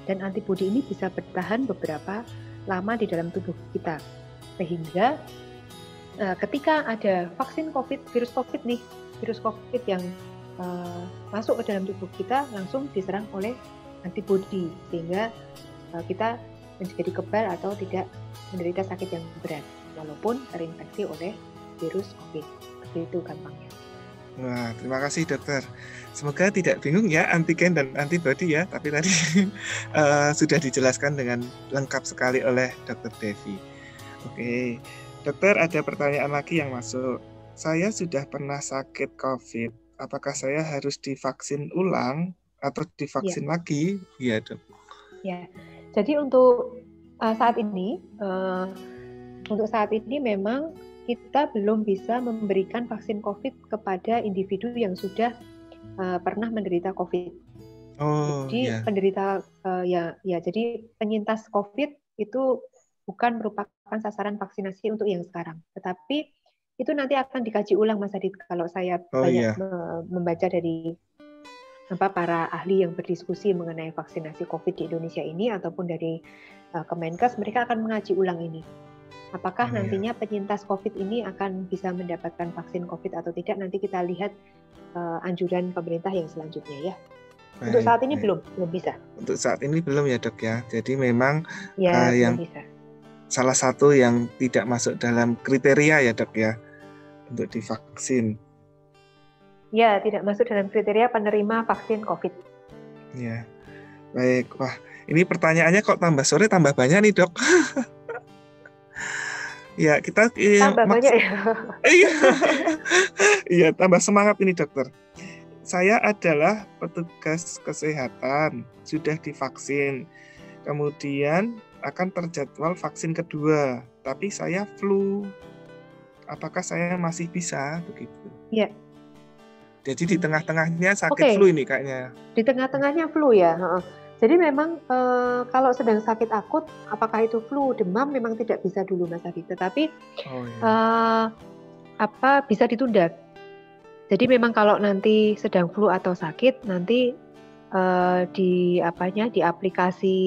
S2: Dan antibodi ini bisa bertahan beberapa lama di dalam tubuh kita. Sehingga ketika ada vaksin COVID, virus COVID yang masuk ke dalam tubuh kita langsung diserang oleh antibodi, sehingga kita menjadi kebal atau tidak menderita sakit yang berat walaupun terinfeksi oleh virus COVID. Begitu gampangnya.
S1: Wah, terima kasih dokter. Semoga tidak bingung ya antigen dan antibodi ya, tapi tadi sudah dijelaskan dengan lengkap sekali oleh dokter Devi. Oke, dokter, ada pertanyaan lagi yang masuk. Saya sudah pernah sakit COVID. Apakah saya harus divaksin ulang atau divaksin lagi? Iya, dok.
S2: Ya, jadi untuk saat ini memang kita belum bisa memberikan vaksin COVID kepada individu yang sudah pernah menderita COVID. Jadi penderita jadi penyintas COVID itu bukan merupakan sasaran vaksinasi untuk yang sekarang. Tetapi itu nanti akan dikaji ulang, Mas Adit. Kalau saya membaca dari para ahli yang berdiskusi mengenai vaksinasi COVID di Indonesia ini ataupun dari Kemenkes, mereka akan mengaji ulang ini. Apakah nantinya penyintas COVID ini akan bisa mendapatkan vaksin COVID atau tidak? Nanti kita lihat anjuran pemerintah yang selanjutnya ya. Untuk saat ini belum bisa.
S1: Untuk saat ini belum ya dok ya. Jadi memang yang
S2: bisa.
S1: Salah satu yang tidak masuk dalam kriteria ya dok ya untuk divaksin.
S2: Ya, tidak masuk dalam kriteria penerima vaksin COVID.
S1: Ya, baik. Wah, ini pertanyaannya kok tambah sore tambah banyak nih dok. Ya, kita
S2: tambah banyak ya.
S1: Iya, tambah semangat ini dokter. Saya adalah petugas kesehatan, sudah divaksin. Kemudian akan terjadwal vaksin kedua, tapi saya flu. Apakah saya masih bisa begitu?
S2: Iya.
S1: Jadi di tengah-tengahnya sakit flu ini kayaknya.
S2: Di tengah-tengahnya flu ya. Jadi memang kalau sedang sakit akut, apakah itu flu, demam, memang tidak bisa dulu Mas Adi. Tetapi bisa ditunda. Jadi memang kalau nanti sedang flu atau sakit, nanti di aplikasi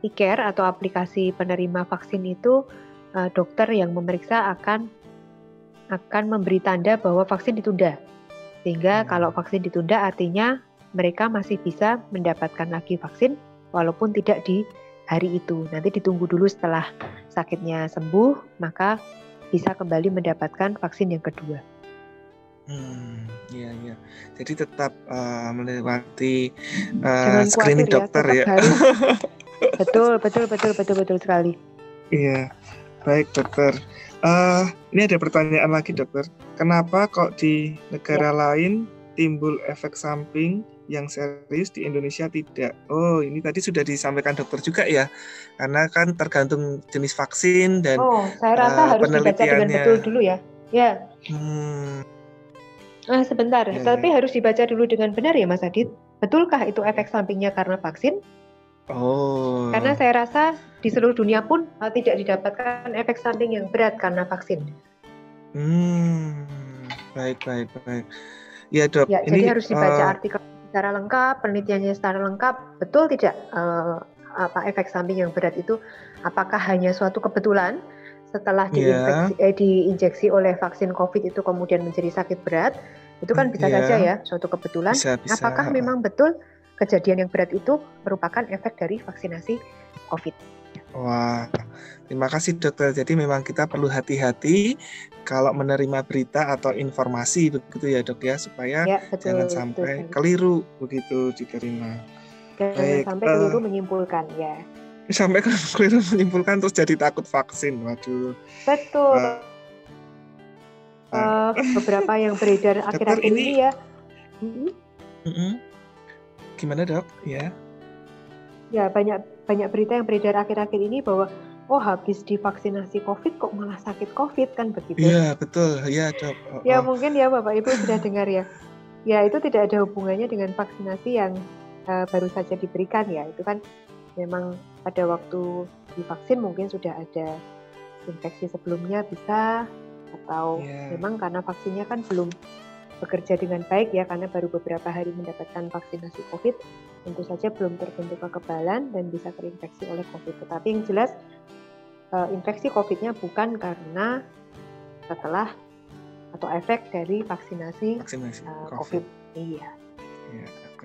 S2: e-care atau aplikasi penerima vaksin itu dokter yang memeriksa akan memberi tanda bahwa vaksin ditunda. Sehingga kalau vaksin ditunda artinya mereka masih bisa mendapatkan lagi vaksin walaupun tidak di hari itu. Nanti ditunggu dulu setelah sakitnya sembuh, maka bisa kembali mendapatkan vaksin yang kedua.
S1: Iya. Jadi tetap melewati
S2: khawatir,
S1: screening dokter ya.
S2: Betul sekali.
S1: Iya, baik dokter. Ini ada pertanyaan lagi dokter. Kenapa kok di negara lain timbul efek samping yang serius, di Indonesia tidak? Oh, ini tadi sudah disampaikan dokter juga ya. Karena kan tergantung jenis vaksin dan
S2: saya rasa harus dibaca dengan betul dulu ya. Ya. Sebentar, tapi harus dibaca dulu dengan benar ya Mas Adit. Betulkah itu efek sampingnya karena vaksin? Karena saya rasa di seluruh dunia pun tidak didapatkan efek samping yang berat karena vaksin.
S1: Baik. Ya dok.
S2: Ya, ini jadi harus dibaca artikel secara lengkap, penelitiannya secara lengkap. Betul tidak efek samping yang berat itu? Apakah hanya suatu kebetulan setelah diinjeksi oleh vaksin COVID itu kemudian menjadi sakit berat? Itu kan bisa saja ya suatu kebetulan.
S1: Bisa.
S2: Apakah memang betul kejadian yang berat itu merupakan efek dari vaksinasi COVID?
S1: Wah, terima kasih dokter. Jadi memang kita perlu hati-hati kalau menerima berita atau informasi begitu ya dok ya, supaya
S2: Ya, betul,
S1: jangan
S2: betul
S1: sampai
S2: sekali.
S1: keliru begitu diterima.
S2: Jangan
S1: Baik,
S2: sampai keliru menyimpulkan ya.
S1: sampai keliru menyimpulkan terus jadi takut vaksin. Waduh.
S2: Betul. Beberapa yang beredar akhir-akhir ini ya.
S1: Gimana dok? Ya.
S2: Ya, banyak berita yang beredar akhir-akhir ini bahwa habis divaksinasi COVID kok malah sakit COVID kan begitu.
S1: Iya, betul. Ya, dok.
S2: Ya, mungkin ya Bapak Ibu sudah dengar ya. Ya, itu tidak ada hubungannya dengan vaksinasi yang baru saja diberikan ya. Itu kan memang pada waktu divaksin mungkin sudah ada infeksi sebelumnya bisa, atau memang karena vaksinnya kan belum bekerja dengan baik ya, karena baru beberapa hari mendapatkan vaksinasi COVID, tentu saja belum terbentuk kekebalan dan bisa terinfeksi oleh COVID. Tetapi yang jelas infeksi COVID-nya bukan karena setelah atau efek dari vaksinasi COVID. Iya.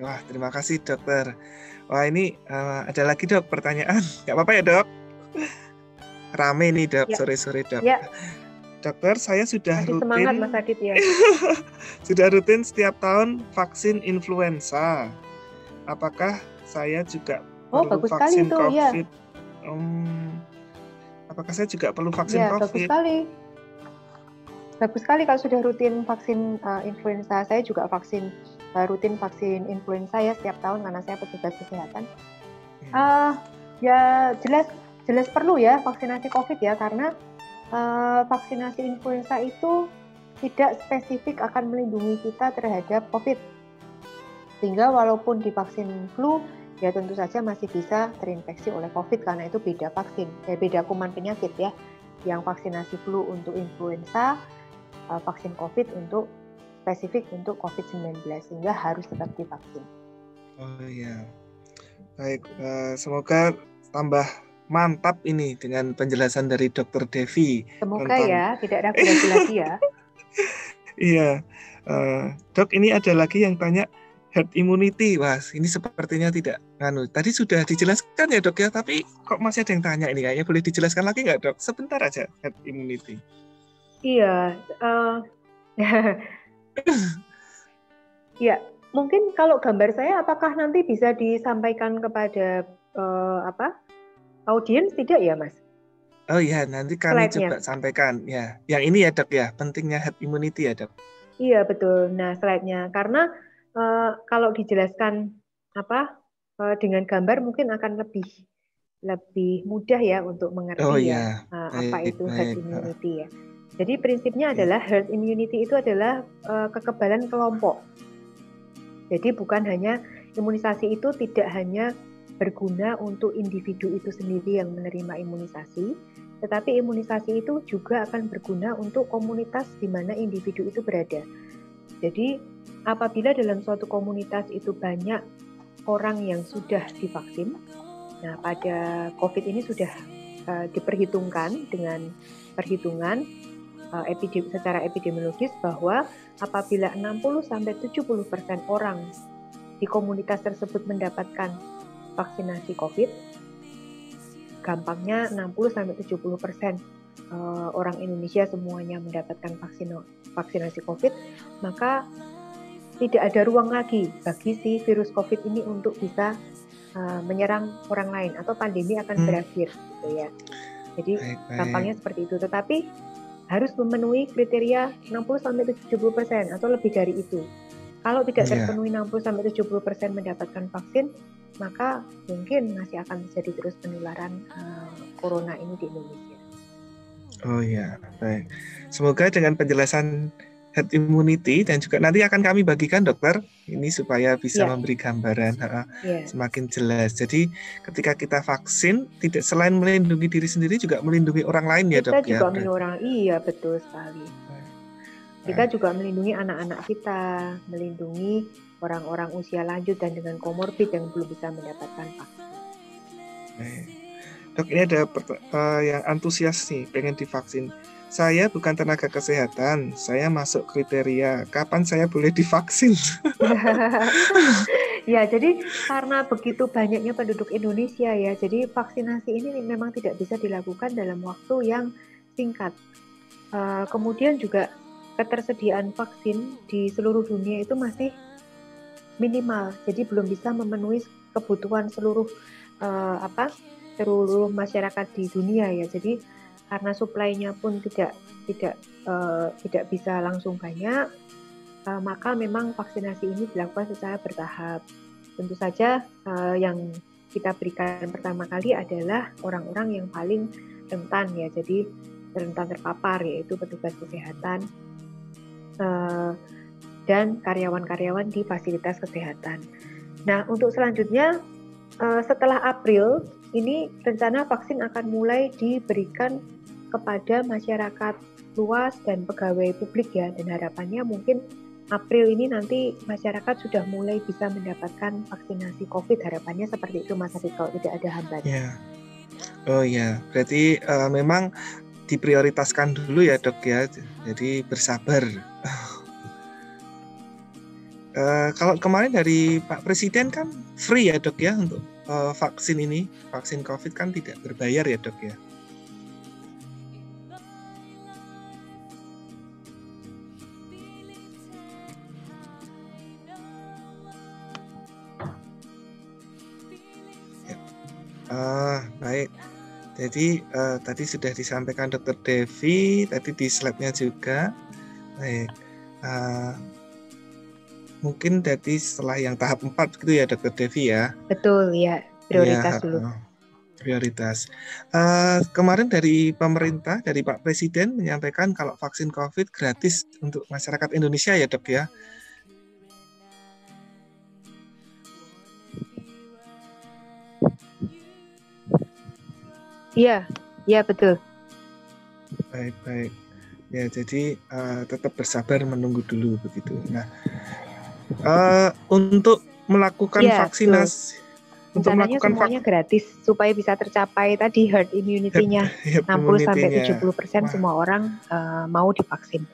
S1: Wah, terima kasih dokter. Wah, ini ada lagi dok pertanyaan. Nggak apa-apa ya dok? Rame nih dok, sore-sore dok.
S2: Ya.
S1: Dokter, saya sudah
S2: masih
S1: rutin.
S2: Semangat Mas Adit ya.
S1: Sudah rutin setiap tahun vaksin influenza. Apakah saya juga perlu vaksin
S2: itu,
S1: COVID? Ya. Apakah saya juga perlu vaksin COVID?
S2: Bagus sekali kalau sudah rutin vaksin influenza. Saya juga rutin vaksin influenza ya setiap tahun karena saya petugas kesehatan. Ya jelas perlu ya vaksinasi COVID ya, karena vaksinasi influenza itu tidak spesifik akan melindungi kita terhadap COVID. Sehingga walaupun divaksin flu, ya tentu saja masih bisa terinfeksi oleh COVID karena itu beda vaksin, beda kuman penyakit ya. Yang vaksinasi flu untuk influenza, vaksin COVID untuk spesifik untuk COVID-19, sehingga harus tetap divaksin.
S1: Oh iya, baik. Semoga tambah mantap ini dengan penjelasan dari Dr. Devi.
S2: Semoga ya, tidak ragu-ragu lagi ya.
S1: Iya, dok, ini ada lagi yang tanya herd immunity. Wah, ini sepertinya tidak tadi sudah dijelaskan ya dok ya, tapi kok masih ada yang tanya ini, kayaknya boleh dijelaskan lagi nggak dok? Sebentar aja, herd immunity.
S2: Iya, ya mungkin kalau gambar saya apakah nanti bisa disampaikan kepada audiens, tidak ya Mas?
S1: Oh iya, nanti kami coba sampaikan ya. Yang ini ya dok ya, pentingnya herd immunity ya dok.
S2: Iya betul. Nah slide-nya, karena kalau dijelaskan dengan gambar mungkin akan lebih mudah ya untuk mengerti apa itu herd immunity ya. Jadi prinsipnya adalah herd immunity itu adalah kekebalan kelompok. Jadi bukan hanya imunisasi itu tidak hanya berguna untuk individu itu sendiri yang menerima imunisasi, tetapi imunisasi itu juga akan berguna untuk komunitas di mana individu itu berada. Jadi apabila dalam suatu komunitas itu banyak orang yang sudah divaksin, nah pada COVID ini sudah diperhitungkan dengan perhitungan secara epidemiologis bahwa apabila 60-70% orang di komunitas tersebut mendapatkan vaksinasi COVID, gampangnya 60-70% orang Indonesia semuanya mendapatkan vaksinasi COVID, maka tidak ada ruang lagi bagi si virus COVID ini untuk bisa menyerang orang lain atau pandemi akan berakhir gitu ya. Jadi gampangnya seperti itu, tetapi harus memenuhi kriteria 60-70% atau lebih dari itu. Kalau tidak terpenuhi 60-70% mendapatkan vaksin, maka mungkin masih akan terjadi terus penularan corona ini di Indonesia.
S1: Oh iya, baik. Semoga dengan penjelasan herd immunity dan juga nanti akan kami bagikan dokter ini supaya bisa memberi gambaran semakin jelas. Jadi ketika kita vaksin tidak selain melindungi diri sendiri juga melindungi orang lain ya dok ya.
S2: Kita juga melindungi orang, iya betul sekali. Kita juga melindungi anak-anak kita, melindungi orang-orang usia lanjut dan dengan komorbid yang belum bisa mendapatkan vaksin.
S1: Dok, ini ada yang antusias nih pengen divaksin. Saya bukan tenaga kesehatan, saya masuk kriteria. Kapan saya boleh divaksin?
S2: Ya, jadi karena begitu banyaknya penduduk Indonesia ya, jadi vaksinasi ini memang tidak bisa dilakukan dalam waktu yang singkat. Kemudian juga ketersediaan vaksin di seluruh dunia itu masih minimal, jadi belum bisa memenuhi kebutuhan seluruh masyarakat di dunia ya. Jadi karena suplainya pun tidak bisa langsung banyak, maka memang vaksinasi ini dilakukan secara bertahap. Tentu saja yang kita berikan pertama kali adalah orang-orang yang paling rentan ya, jadi rentan terpapar, yaitu petugas kesehatan dan karyawan-karyawan di fasilitas kesehatan. Nah, untuk selanjutnya setelah April ini rencana vaksin akan mulai diberikan kepada masyarakat luas dan pegawai publik ya, dan harapannya mungkin April ini nanti masyarakat sudah mulai bisa mendapatkan vaksinasi COVID, harapannya seperti itu Mas Adit, kalau tidak ada hambatan.
S1: Ya. Oh ya, berarti memang diprioritaskan dulu ya dok ya, jadi bersabar. Kalau kemarin dari Pak Presiden kan free ya dok ya untuk vaksin ini, vaksin COVID kan tidak berbayar ya dok ya. Baik. Jadi tadi sudah disampaikan Dr. Devi, tadi di slide-nya juga. Baik. Mungkin tadi setelah yang tahap 4 gitu ya Dr. Devi ya.
S2: Betul ya, prioritas dulu.
S1: Prioritas. Kemarin dari pemerintah, dari Pak Presiden menyampaikan kalau vaksin COVID gratis untuk masyarakat Indonesia ya dok ya.
S2: Iya betul.
S1: Baik. Ya jadi tetap bersabar menunggu dulu begitu. Nah, untuk melakukan vaksinasi, untuk melakukan
S2: semuanya gratis supaya bisa tercapai tadi herd immunity-nya 60-70% semua orang mau divaksin.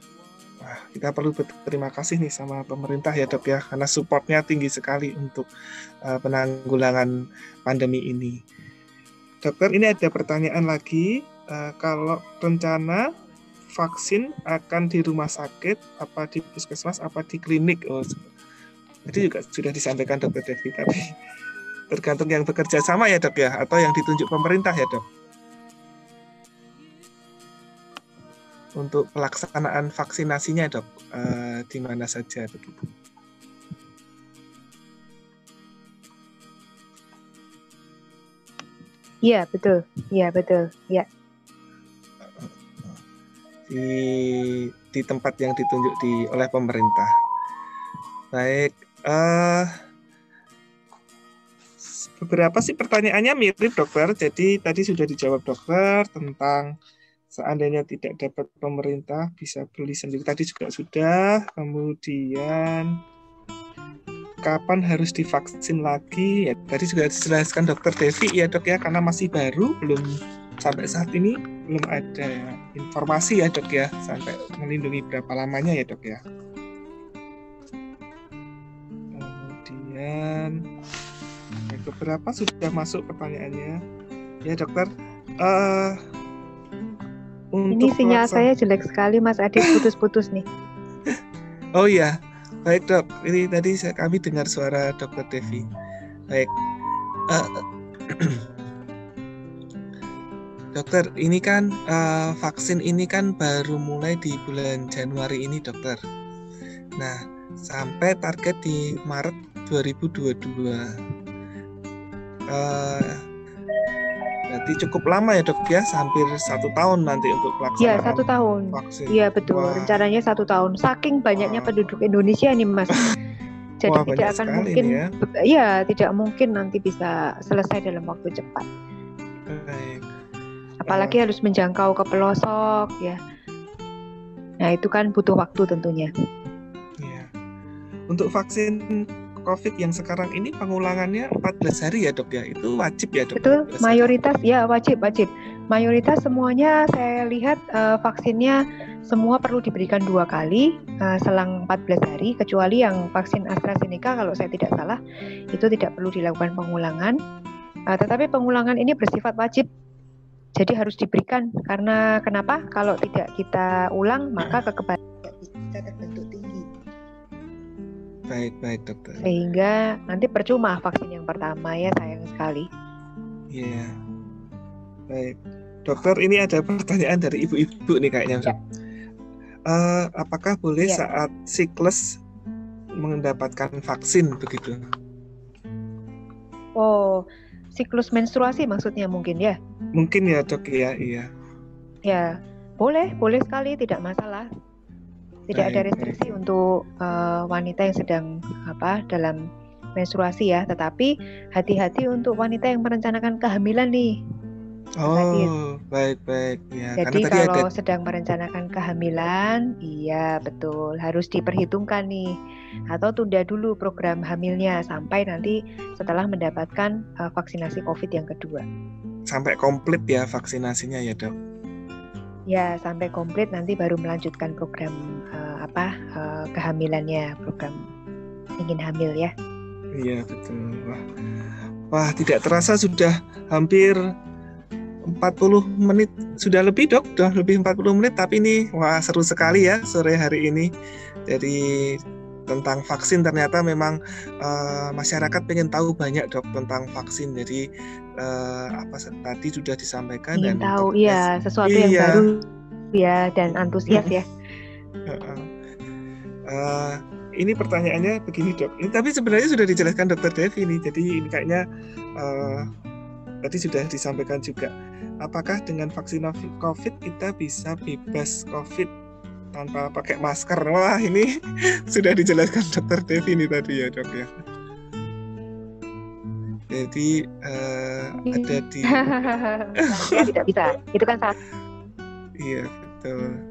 S1: Wah, kita perlu berterima kasih nih sama pemerintah ya dok ya, karena supportnya tinggi sekali untuk penanggulangan pandemi ini. Dokter, ini ada pertanyaan lagi. Kalau rencana vaksin akan di rumah sakit, apa di puskesmas, apa di klinik? Tadi juga sudah disampaikan Dr. Devi, tapi tergantung yang bekerja sama ya dok ya, atau yang ditunjuk pemerintah ya dok, untuk pelaksanaan vaksinasinya dok, di mana saja begitu.
S2: Iya betul. Ya.
S1: Di tempat yang ditunjuk oleh pemerintah. Baik, beberapa sih pertanyaannya mirip dokter. Jadi tadi sudah dijawab dokter tentang seandainya tidak dapat pemerintah bisa beli sendiri. Tadi juga sudah. Kemudian kapan harus divaksin lagi? Ya, tadi sudah dijelaskan Dr. Devi ya dok ya, karena masih baru, belum sampai saat ini belum ada informasi ya dok ya, sampai melindungi berapa lamanya ya dok ya. Kemudian beberapa sudah masuk pertanyaannya ya dokter.
S2: Ini sinyal saya jelek sekali Mas Adit, putus-putus nih.
S1: Oh iya. Baik dok, ini tadi kami dengar suara Dr. Devi. Baik, dokter, ini kan vaksin ini kan baru mulai di bulan Januari ini dokter. Nah, sampai target di Maret 2022. Berarti cukup lama ya dok ya, hampir 1 tahun nanti untuk pelaksanaan.
S2: Iya 1 tahun. Iya betul. Wah. Rencananya 1 tahun. Saking banyaknya penduduk Indonesia nih mas. Jadi tidak akan mungkin. Ya tidak mungkin nanti bisa selesai dalam waktu cepat.
S1: Baik.
S2: Apalagi harus menjangkau ke pelosok ya. Nah itu kan butuh waktu tentunya.
S1: Iya. Untuk vaksin COVID yang sekarang ini pengulangannya 14 hari ya dok ya, itu wajib ya dok?
S2: Betul, mayoritas ya wajib. Mayoritas semuanya saya lihat vaksinnya semua perlu diberikan 2 kali, selang 14 hari, kecuali yang vaksin AstraZeneca kalau saya tidak salah itu tidak perlu dilakukan pengulangan. Tetapi pengulangan ini bersifat wajib, jadi harus diberikan. Karena kenapa? Kalau tidak kita ulang maka kekebalan tidak bisa terbentuk tinggi.
S1: Baik dokter.
S2: Sehingga nanti percuma vaksin yang pertama, ya, sayang sekali.
S1: Iya. Baik. Dokter, ini ada pertanyaan dari ibu-ibu nih kayaknya. Ya. Apakah boleh saat siklus mendapatkan vaksin begitu?
S2: Oh, siklus menstruasi maksudnya mungkin ya?
S1: Mungkin ya dok, ya, iya.
S2: Ya, boleh sekali, tidak masalah. Tidak ada restriksi untuk wanita yang sedang dalam menstruasi ya, tetapi hati-hati untuk wanita yang merencanakan kehamilan nih.
S1: Oh, baik ya.
S2: Jadi kalau sedang merencanakan kehamilan, iya betul, harus diperhitungkan nih, atau tunda dulu program hamilnya sampai nanti setelah mendapatkan vaksinasi COVID yang kedua.
S1: Sampai komplit ya vaksinasinya ya dok?
S2: Ya, sampai komplit, nanti baru melanjutkan program kehamilannya, program ingin hamil ya.
S1: Iya betul. Wah, tidak terasa sudah hampir 40 menit, sudah lebih dok, sudah lebih 40 menit, tapi ini wah seru sekali ya sore hari ini. Jadi tentang vaksin, ternyata memang masyarakat pengen tahu banyak dok tentang vaksin. Jadi tadi sudah disampaikan
S2: ingin dan tahu ya sesuatu yang baru ya, dan antusias ya.
S1: Ini pertanyaannya begini dok, ini tapi sebenarnya sudah dijelaskan dokter Devi nih, jadi ini kayaknya tadi sudah disampaikan juga. Apakah dengan vaksin COVID kita bisa bebas COVID tanpa pakai masker? Wah, ini sudah dijelaskan dokter Devi nih tadi ya dok ya. Jadi ada di
S2: tidak bisa, itu kan salah.
S1: Iya betul.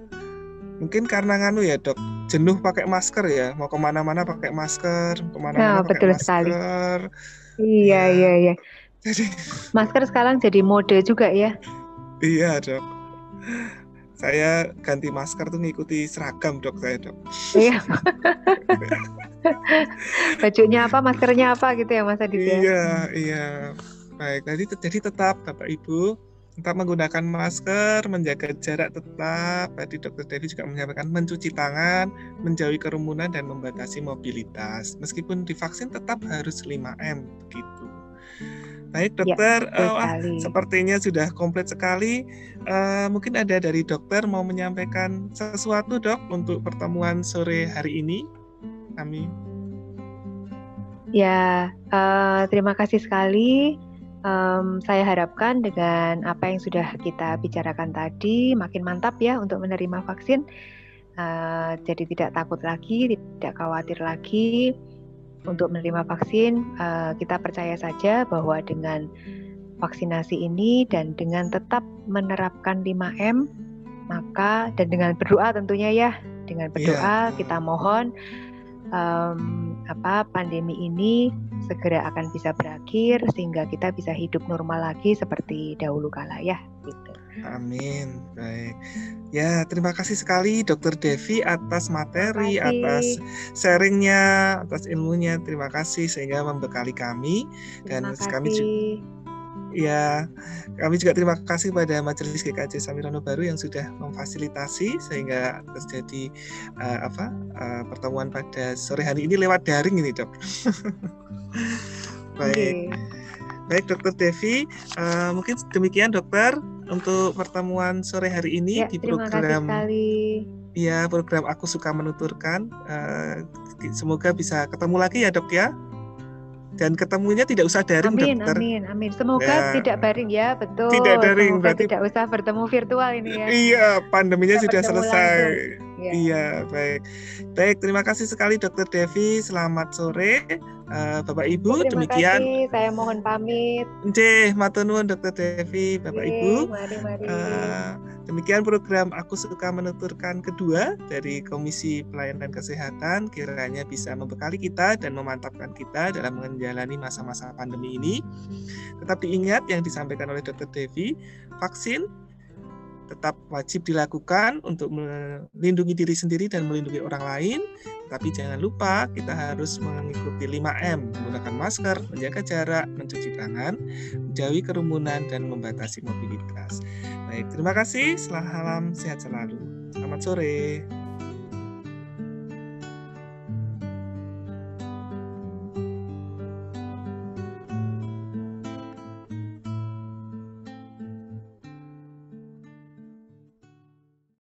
S1: Mungkin karena ya dok, jenuh pakai masker ya, mau kemana-mana pakai masker, kemana-mana pakai
S2: betul
S1: masker.
S2: Sekali. Iya. Jadi masker sekarang jadi mode juga ya.
S1: Iya dok. Saya ganti masker tuh ngikuti seragam dok saya dok.
S2: Iya. Bajunya apa, maskernya apa gitu ya Mas Adit ya.
S1: Iya. Baik, jadi tetap Bapak Ibu tetap menggunakan masker, menjaga jarak tetap. Tadi Dokter Devi juga menyampaikan mencuci tangan, menjauhi kerumunan dan membatasi mobilitas. Meskipun divaksin tetap harus 5M begitu. Baik dokter, sepertinya sudah komplit sekali. Mungkin ada dari dokter mau menyampaikan sesuatu dok untuk pertemuan sore hari ini kami.
S2: Ya, terima kasih sekali. Saya harapkan dengan apa yang sudah kita bicarakan tadi makin mantap ya untuk menerima vaksin. Jadi tidak takut lagi, tidak khawatir lagi untuk menerima vaksin. Kita percaya saja bahwa dengan vaksinasi ini dan dengan tetap menerapkan 5M, maka dan dengan berdoa tentunya ya, dengan berdoa kita mohon pandemi ini segera akan bisa berakhir sehingga kita bisa hidup normal lagi seperti dahulu kala ya gitu.
S1: Amin. Baik. Ya, terima kasih sekali Dokter Devi atas materi, atas sharingnya, atas ilmunya. Terima kasih sehingga membekali kami dan kami juga terima kasih pada Majelis GKJ Samirono Baru yang sudah memfasilitasi sehingga terjadi pertemuan pada sore hari ini lewat daring ini dok. Baik Dokter Devi, mungkin demikian dokter untuk pertemuan sore hari ini di program program Aku Suka Menuturkan. Semoga bisa ketemu lagi ya dok ya. Dan ketemunya tidak usah daring dokter.
S2: Amin. Semoga tidak daring ya, betul.
S1: Tidak daring,
S2: berarti tidak usah bertemu virtual ini ya.
S1: Iya, pandeminya sudah selesai. Iya, baik. Terima kasih sekali Dokter Devi. Selamat sore, Bapak Ibu.
S2: Terima kasih. Saya mohon pamit.
S1: Matur nuwun Dokter Devi, Bapak Ibu.
S2: Mari.
S1: Demikian program Aku Suka Menuturkan kedua dari Komisi Pelayanan Kesehatan, kiranya bisa membekali kita dan memantapkan kita dalam menjalani masa-masa pandemi ini. Tetap diingat yang disampaikan oleh Dokter Devi, vaksin tetap wajib dilakukan untuk melindungi diri sendiri dan melindungi orang lain. Tapi jangan lupa kita harus mengikuti 5M, menggunakan masker, menjaga jarak, mencuci tangan, menjauhi kerumunan, dan membatasi mobilitas. Baik, terima kasih. Salam sehat selalu. Selamat sore.